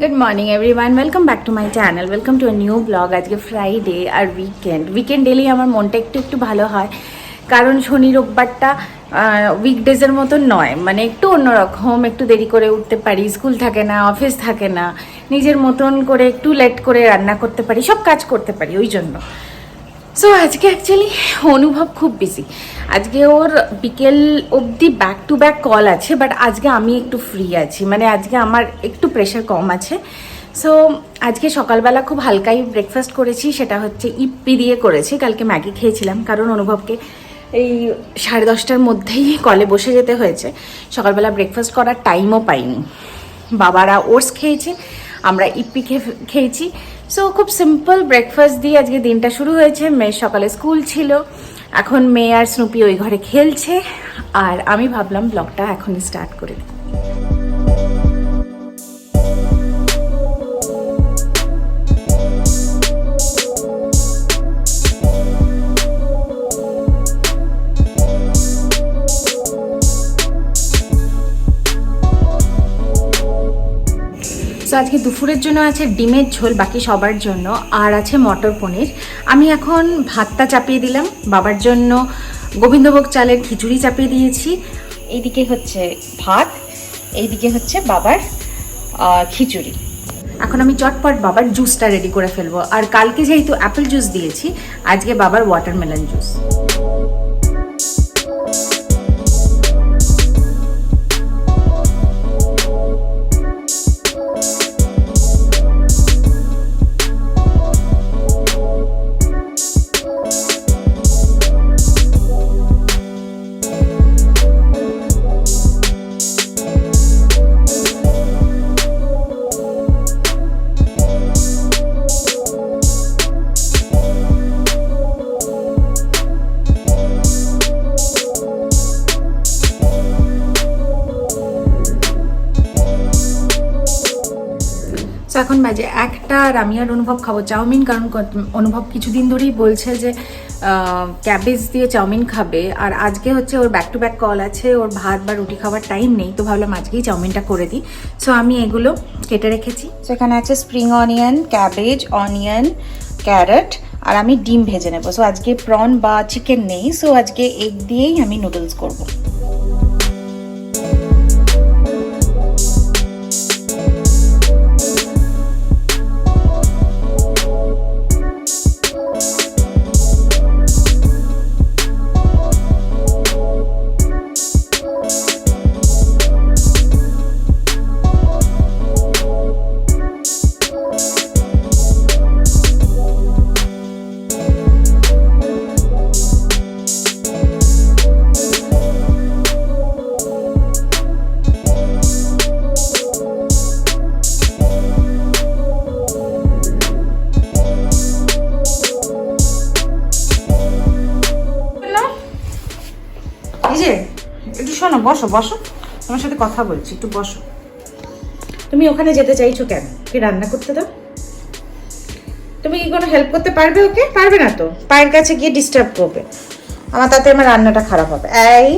Good morning everyone, welcome back to my channel, welcome to a new vlog. আজকে Friday আর weekend এলেই আমার মনটা একটু ভালো হয়, কারণ শনি রোববারটা উইকডেজের মতন নয়, মানে একটু অন্যরকম, একটু দেরি করে উঠতে পারি, স্কুল থাকে না, অফিস থাকে না, নিজের মতন করে একটু লেট করে রান্না করতে পারি, সব কাজ করতে পারি ওই জন্য। সো আজকে অ্যাকচুয়ালি অনুভব খুব বিজি, আজকে ওর বিকেল অবধি ব্যাক টু ব্যাক কল আছে, বাট আজকে আমি একটু ফ্রি আছি, মানে আজকে আমার একটু প্রেশার কম আছে। সো আজকে সকালবেলা খুব হালকাই ব্রেকফাস্ট করেছি, সেটা হচ্ছে ইপ্পি দিয়ে করেছি, কালকে ম্যাগি খেয়েছিলাম, কারণ অনুভবকে এই 10:30টার মধ্যেই কলে বসে যেতে হয়েছে, সকালবেলা ব্রেকফাস্ট করার টাইমও পাইনি। বাবারা ওটস খেয়েছে, আমরা ইপ্পি খেয়েছি। সো খুব সিম্পল ব্রেকফাস্ট দিয়ে আজকে দিনটা শুরু হয়েছে। মেয়ের সকালে স্কুল ছিল, এখন মেয়ে আর স্নুপি ওই ঘরে খেলছে, আর আমি ভাবলাম ব্লগটা এখনই স্টার্ট করে দিই। তো আজকে দুপুরের জন্য আছে ডিমের ঝোল, বাকি সবার জন্য, আর আছে মটর পনির। আমি এখন ভাতটা চাপিয়ে দিলাম, বাবার জন্য গোবিন্দভোগ চালের খিচুড়ি চাপিয়ে দিয়েছি। এইদিকে হচ্ছে ভাত, এইদিকে হচ্ছে বাবার খিচুড়ি। এখন আমি চটপট বাবার জুসটা রেডি করে ফেলবো, আর কালকে যেহেতু অ্যাপেল জুস দিয়েছি, আজকে বাবার ওয়াটারমেলন জুস। এখন বাজে 1টা, আর আমি আর অনুভব খাবো চাউমিন, কারণ অনুভব কিছুদিন ধরেই বলছে যে ক্যাবেজ দিয়ে চাউমিন খাবে, আর আজকে হচ্ছে ওর ব্যাক টু ব্যাক কল আছে, ওর ভাত বা রুটি খাওয়ার টাইম নেই, তো ভাবলাম আজকেই চাউমিনটা করে দিই। সো আমি এগুলো কেটে রেখেছি। সো এখানে আছে spring onion, cabbage, onion, carrot, আর আমি ডিম ভেজে নেবো। সো আজকে প্রন বা চিকেন নেই, সো আজকে এগ দিয়েই আমি নুডলস করবো। একটু শোনো, বসো বসো, তোমার সাথে কথা বলছি, একটু বসো। তুমি ওখানে যেতে চাইছো কেন? কি রান্না করতে দাও। তুমি কি কোনো হেল্প করতে পারবে ওকে? পারবে না তো, পায়ের কাছে গিয়ে ডিস্টার্ব করবে, আমার তাতে আমার রান্নাটা খারাপ হবে। এই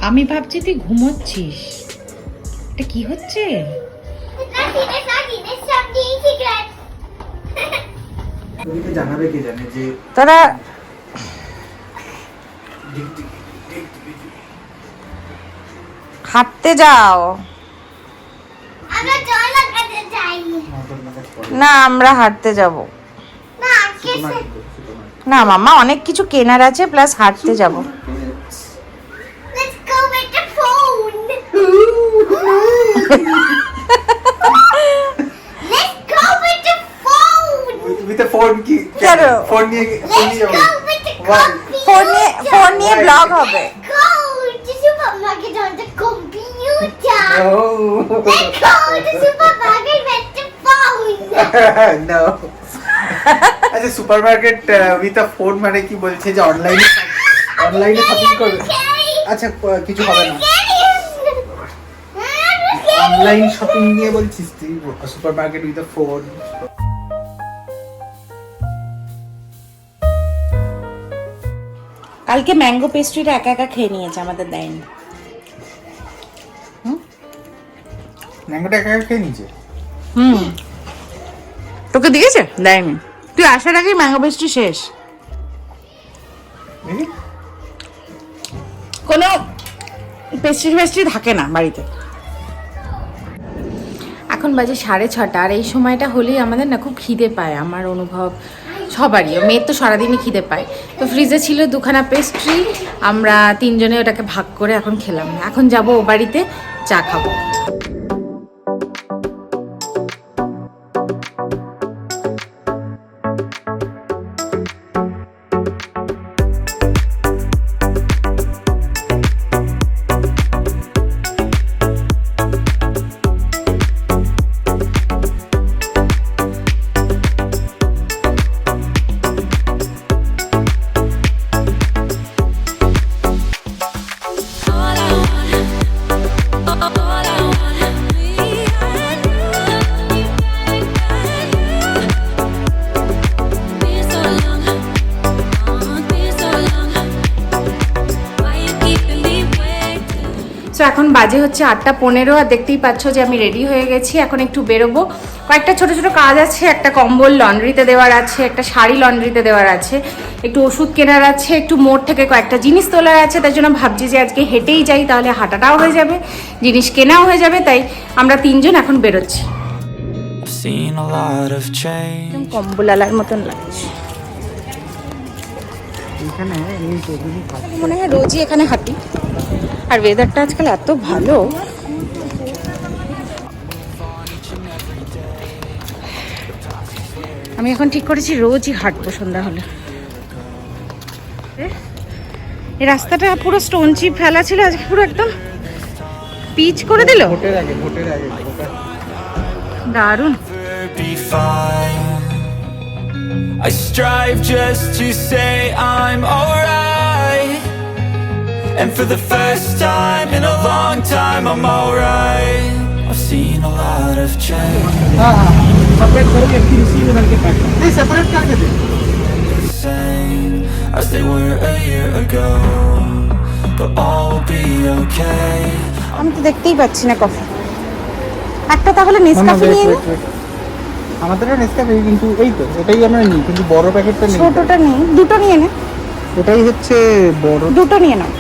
আমি ভাবছি তুই ঘুমোচ্ছিস, এটা কি হচ্ছে? তোরা হাঁটতে যাও না, আমরা হাঁটতে যাব না মামা, অনেক কিছু কেনার আছে, প্লাস হাঁটতে যাব। ফোন নিয়ে ব্লগ হবে। আচ্ছা, সুপারমার্কেট উইথ আ ফোন মানে কি বলছে যে অনলাইনে শপিং করবে? আচ্ছা কিছু হবে না, অনলাইন শপিং নিয়ে বলছিস তুই, সুপারমার্কেট উইথ আ ফোন। কালকে ম্যাঙ্গো পেস্ট্রিটা একা একা খেয়ে নিয়েছে, আমাদের দেয়নি। ম্যাঙ্গোটা একা একা খেয়ে নিয়েছে। তোকে দিয়েছে? দেয়নি। তুই আসার আগেই ম্যাঙ্গো পেস্ট্রি শেষ। কোনো পেস্ট্রি থাকে না বাড়িতে। এখন বাজে 6:30, আর এই সময়টা হলেই আমাদের না খুব খিদে পায়, আমার অনুভব সবারই। মেয়ের তো সারাদিনই খিদে পায়। তো ফ্রিজে ছিল 2খানা পেস্ট্রি, আমরা 3 জনে ওটাকে ভাগ করে এখন খেলাম। এখন যাবো ও বাড়িতে, চা খাবো। তো এখন বাজে হচ্ছে 8:15, আর দেখতেই পাচ্ছ যে আমি রেডি হয়ে গেছি। এখন একটু বেরোবো, কয়েকটা ছোট ছোট কাজ আছে, একটা কম্বল লন্ড্রিতে দেওয়ার আছে, একটা শাড়ি লন্ড্রিতে দেওয়ার আছে, একটু ওষুধ কেনার আছে, একটু মোড় থেকে কয়েকটা জিনিস তোলার আছে। তাই জন্য ভাবছি যে আজকে হেঁটেই যাই, তাহলে হাঁটাটাও হয়ে যাবে, জিনিস কেনাও হয়ে যাবে। তাই আমরা 3 জন এখন বেরোচ্ছি। কম্বলালার মতন লাগছে। মনে হয় রোজই এখানে হাঁটি, আর ওয়েদারটা আজকাল এত ভালো। আমি এখন ঠিক করেছি রোজই হাঁটবো সন্ধ্যা হলে। এই রাস্তাটা পুরো স্টোন চিপ ফেলা ছিল, আজকে পুরো একদম পিচ করে দিল। দারুণ। I strive just to say I'm alright, and for the first time in a long time I'm alright. I've seen a lot of change. Same as they were a year ago, but all will be okay. আমি তো দেখতেই পাচ্ছি না coffee. একটা তাহলে Nescafe নিয়ে নি। আমাদের নেসকাফে, কিন্তু এই তো এটাই আমরা নিই, কিন্তু বড় প্যাকেটটা নেই। ছোটটা নেই, দুটো নিয়ে নে। এটাই হচ্ছে বড়, দুটো নিয়ে নাও।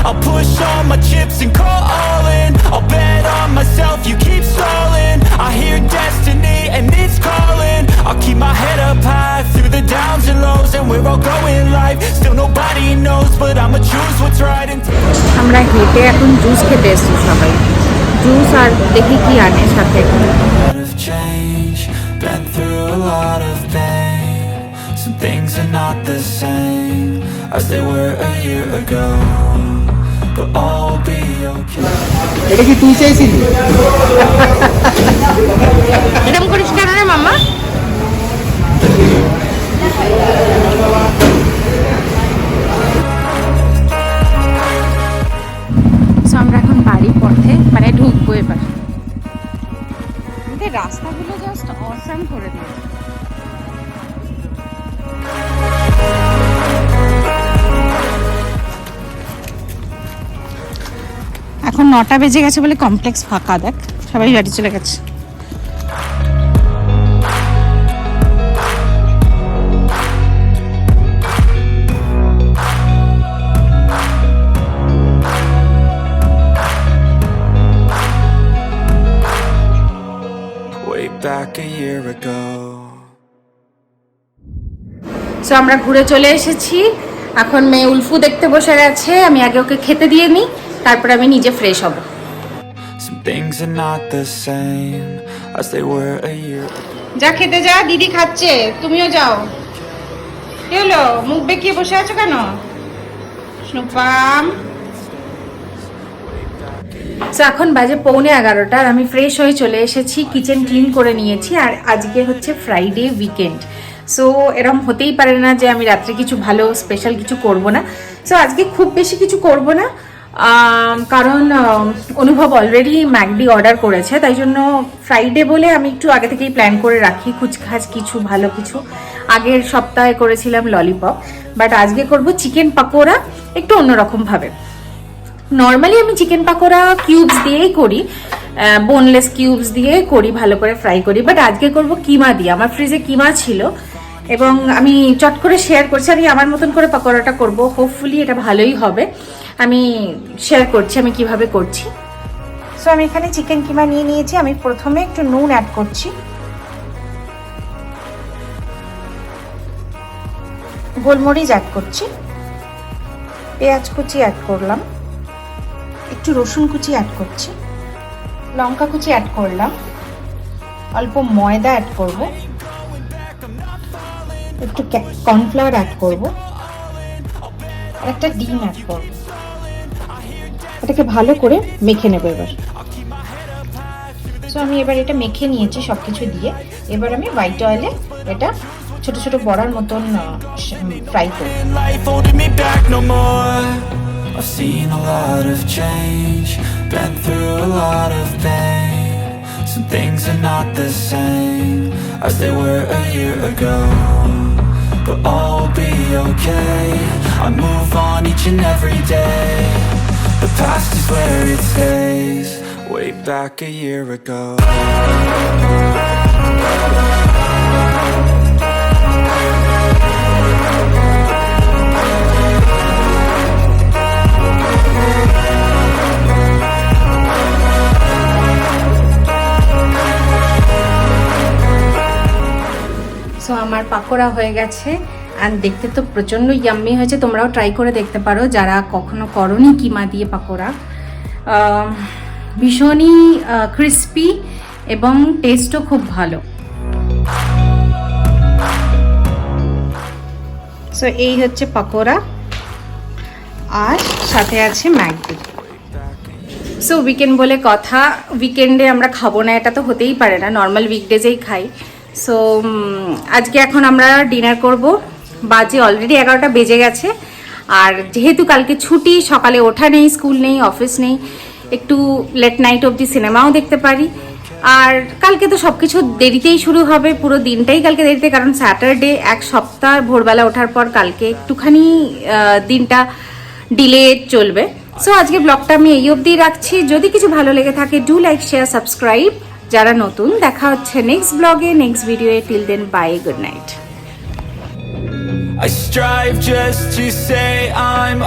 I'll push all my chips and call all in. I'll bet on myself, you keep stalling. I hear destiny and it's calling. I'll keep my head up high through the downs and lows, and we're all going life. Still nobody knows, but I'ma choose what's right. আমরা হেঁটে এখন juice খেতে এসেছি সবাই, juice আর দেখি কি আনে সাথে। Been through a lot of pain. Some things are not the same as they were a year ago, but all will be okay. এটা কি তুই চাইছিলি? এরকম করিস কেন রে মামা? আমরা এখন বাড়ির পথে, মানে ঢুকবো এবার। রাস্তাগুলো জাস্ট অসাম করে দিয়েছে। এখন 9টা বেজে গেছে বলে কমপ্লেক্স ফাঁকা, দেখ সবাই বাড়ি চলে গেছে। Back a year ago. So আমরা ঘুরে চলে এসেছি। এখন মেয়ে উলফু দেখতে বসে গেছে, আমি আগে ওকে খেতে দিয়ে নিই, তারপর আমি নিজে ফ্রেশ হব। Some things are not the same as they were a year ago. যা খেতে যা, দিদি খাচ্ছে, তুমিও যাও। কি হলো, মুখ বেঁকিয়ে বসে আছো কেন? স্নুপাম। সো এখন বাজে 11:15, আর আমি ফ্রেশ হয়ে চলে এসেছি, কিচেন ক্লিন করে নিয়েছি। আর আজকে হচ্ছে ফ্রাইডে উইকেন্ড, সো এরকম হতেই পারে না যে আমি রাত্রে কিছু ভালো স্পেশাল কিছু করব না। সো আজকে খুব বেশি কিছু করব না, কারণ অনুভব অলরেডি ম্যাকডি অর্ডার করেছে, তাই জন্য ফ্রাইডে বলে আমি একটু আগে থেকেই প্ল্যান করে রাখি কুচখাচ কিছু ভালো কিছু। আগের সপ্তাহে করেছিলাম ললিপপ, বাট আজকে করব চিকেন পাকোড়া একটু অন্যরকমভাবে। নর্মালি আমি চিকেন পাকোড়া কিউবস দিয়েই করি, বোনলেস কিউবস দিয়ে করি, ভালো করে ফ্রাই করি, বাট আজকে করব কিমা দিয়ে। আমার ফ্রিজে কিমা ছিল এবং আমি চট করে শেয়ার করছি, আমি আমার মতন করে পাকোড়াটা করব, হোপফুলি এটা ভালোই হবে। আমি শেয়ার করছি আমি কিভাবে করছি। সো আমি এখানে চিকেন কিমা নিয়ে নিয়েছি। আমি প্রথমে একটু নুন অ্যাড করছি, গোলমরিচ অ্যাড করছি, পেঁয়াজ কুচি অ্যাড করলাম, একটু রসুন কুচি অ্যাড করছি, লঙ্কা কুচি অ্যাড করলাম, অল্প ময়দা অ্যাড করব, একটু কর্নফ্লাওয়ার অ্যাড করব, আর একটা ডিম অ্যাড করব। এটাকে ভালো করে মেখে নেব এবার। সো আমি এবার এটা মেখে নিয়েছি সব কিছু দিয়ে। এবার আমি হোয়াইট অয়েলে এটা ছোট ছোট বড়ার মতন ফ্রাই করব। I've seen a lot of change, been through a lot of pain. Some things are not the same as they were a year ago, but all will be okay. I move on each and every day. The past is where it stays, way back a year ago. So আমার পাকোড়া হয়ে গেছে, and দেখতে তো প্রচণ্ড yummy হয়েছে। তোমরাও try করে দেখতে পারো যারা কখনো করোনি কিমা দিয়ে পাকোড়া। ভীষণই ক্রিস্পি এবং টেস্টও খুব ভালো। সো এই হচ্ছে পাকোড়া, আর সাথে আছে ম্যাগি। সো উইকেন্ড বলে কথা, উইকেন্ডে আমরা খাবো না এটা তো হতেই পারে না, নর্মাল উইকডেজেই খাই। সো আজকে এখন আমরা ডিনার করব। বাজে অলরেডি 11টা বেজে গেছে, আর যেহেতু কালকে ছুটি, সকালে ওঠা নেই, স্কুল নেই, অফিস নেই, একটু লেট নাইট অবধি সিনেমাও দেখতে পারি। আর কালকে তো সব কিছু দেরিতেই শুরু হবে, পুরো দিনটাই কালকে দেরিতে, কারণ স্যাটারডে এক সপ্তাহ ভোরবেলা ওঠার পর কালকে একটুখানি দিনটা ডিলে চলবে। সো আজকে ব্লগটা আমি এই অবধি রাখছি। যদি কিছু ভালো লেগে থাকে ডু লাইক শেয়ার সাবস্ক্রাইব। যারা নতুন, দেখা হচ্ছে নেক্সট ব্লগে, নেক্সট ভিডিওয়ে। Till then bye, good night. I strive just to say I'm